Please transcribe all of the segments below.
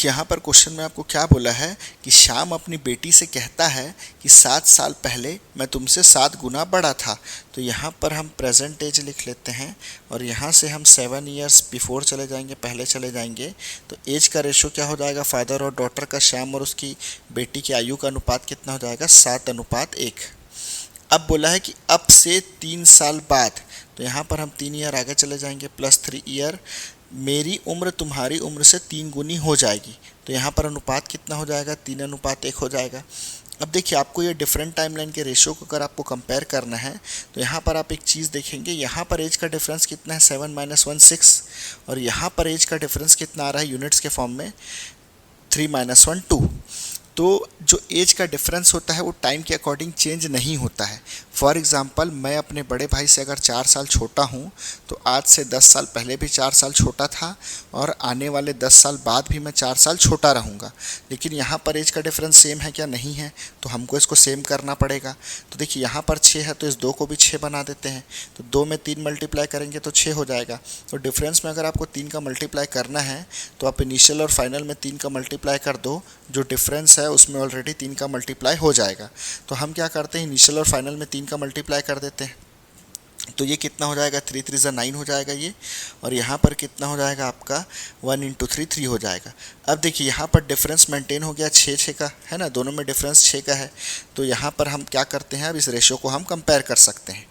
यहाँ पर क्वेश्चन में आपको क्या बोला है कि श्याम अपनी बेटी से कहता है कि 7 साल पहले मैं तुमसे 7 गुना बड़ा था। तो यहाँ पर हम प्रेजेंट एज लिख लेते हैं और यहाँ से हम 7 ईयर्स बिफोर चले जाएंगे, पहले चले जाएंगे। तो एज का रेशो क्या हो जाएगा, फादर और डॉटर का, श्याम और उसकी बेटी की आयु का अनुपात कितना हो जाएगा, 7:1। अब बोला है कि अब से 3 साल बाद, तो यहाँ पर हम 3 ईयर आगे चले जाएंगे, +3 ईयर, मेरी उम्र तुम्हारी उम्र से 3 गुनी हो जाएगी। तो यहाँ पर अनुपात कितना हो जाएगा, 3:1 हो जाएगा। अब देखिए, आपको ये डिफरेंट टाइमलाइन के रेशियो को अगर आपको कंपेयर करना है तो यहाँ पर आप एक चीज़ देखेंगे, यहाँ पर एज का डिफरेंस कितना है, 7 - 1 6, और यहाँ पर एज का डिफरेंस कितना आ रहा है यूनिट्स के फॉर्म में, 3 - 1 2। तो जो एज का डिफरेंस होता है वो टाइम के अकॉर्डिंग चेंज नहीं होता है। फॉर एग्ज़ाम्पल, मैं अपने बड़े भाई से अगर 4 साल छोटा हूँ तो आज से 10 साल पहले भी 4 साल छोटा था और आने वाले 10 साल बाद भी मैं 4 साल छोटा रहूँगा। लेकिन यहाँ पर एज का डिफरेंस सेम है क्या, नहीं है, तो हमको इसको सेम करना पड़ेगा। तो देखिए, यहाँ पर 6 है तो इस 2 को भी 6 बना देते हैं। तो 2 में 3 मल्टीप्लाई करेंगे तो 6 हो जाएगा। तो डिफरेंस में अगर आपको 3 का मल्टीप्लाई करना है तो आप इनिशियल और फाइनल में 3 का मल्टीप्लाई कर दो, जो डिफरेंस है उसमें ऑलरेडी 3 का मल्टीप्लाई हो जाएगा। तो हम क्या करते हैं, इनिशियल और फाइनल में 3 का मल्टीप्लाई कर देते हैं। तो ये कितना हो जाएगा, 3 3 9 हो जाएगा ये, और यहाँ पर कितना हो जाएगा आपका, 1 × 3 3 हो जाएगा। अब देखिए, यहाँ पर डिफरेंस मेंटेन हो गया 6 का, है ना, दोनों में डिफरेंस 6 का है। तो यहाँ पर हम क्या करते हैं, अब इस रेशियो को हम कंपेयर कर सकते हैं।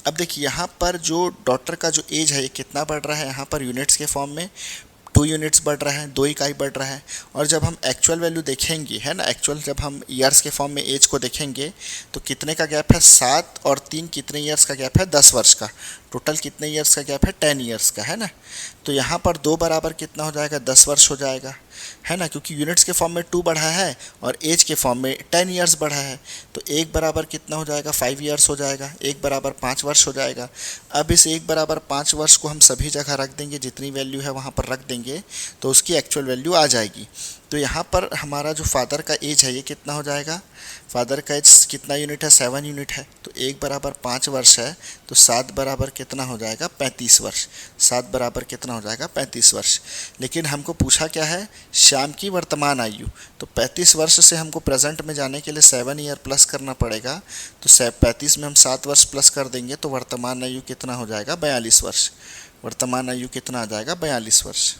अब देखिए, यहाँ पर जो डॉटर का जो एज है ये कितना बढ़ रहा है, यहाँ पर यूनिट्स के फॉर्म में 2 यूनिट्स बढ़ रहा है, 2 इकाई बढ़ रहा है। और जब हम एक्चुअल वैल्यू देखेंगे, है ना, एक्चुअल जब हम ईयर्स के फॉर्म में एज को देखेंगे तो कितने का गैप है, 7 और 3 कितने ईयर्स का गैप है, 10 वर्ष का। टोटल कितने ईयर्स का गैप है, 10 ईयर्स का, है ना। तो यहाँ पर 2 बराबर कितना हो जाएगा, 10 वर्ष हो जाएगा, है ना, क्योंकि यूनिट्स के फॉर्म में 2 बढ़ा है और एज के फॉर्म में 10 ईयर्स बढ़ा है। तो 1 बराबर कितना हो जाएगा, 5 ईयर्स हो जाएगा, 1 बराबर 5 वर्ष हो जाएगा। अब इस 1 बराबर 5 वर्ष को हम सभी जगह रख देंगे, जितनी वैल्यू है वहाँ पर रख देंगे तो उसकी एक्चुअल वैल्यू आ जाएगी। तो यहाँ पर हमारा जो फादर का एज है ये कितना हो जाएगा, फादर का एज कितना यूनिट है, 7 यूनिट है। तो 1 बराबर 5 वर्ष है, तो 7 बराबर कितना हो जाएगा, 35 वर्ष। 7 बराबर कितना हो जाएगा, 35 वर्ष। लेकिन हमको पूछा क्या है, श्याम की वर्तमान आयु। तो 35 वर्ष से हमको प्रेजेंट में जाने के लिए 7 ईयर प्लस करना पड़ेगा। तो 35 में हम 7 वर्ष प्लस कर देंगे तो वर्तमान आयु कितना हो जाएगा, 42 वर्ष। वर्तमान आयु कितना आ जाएगा, 42 वर्ष।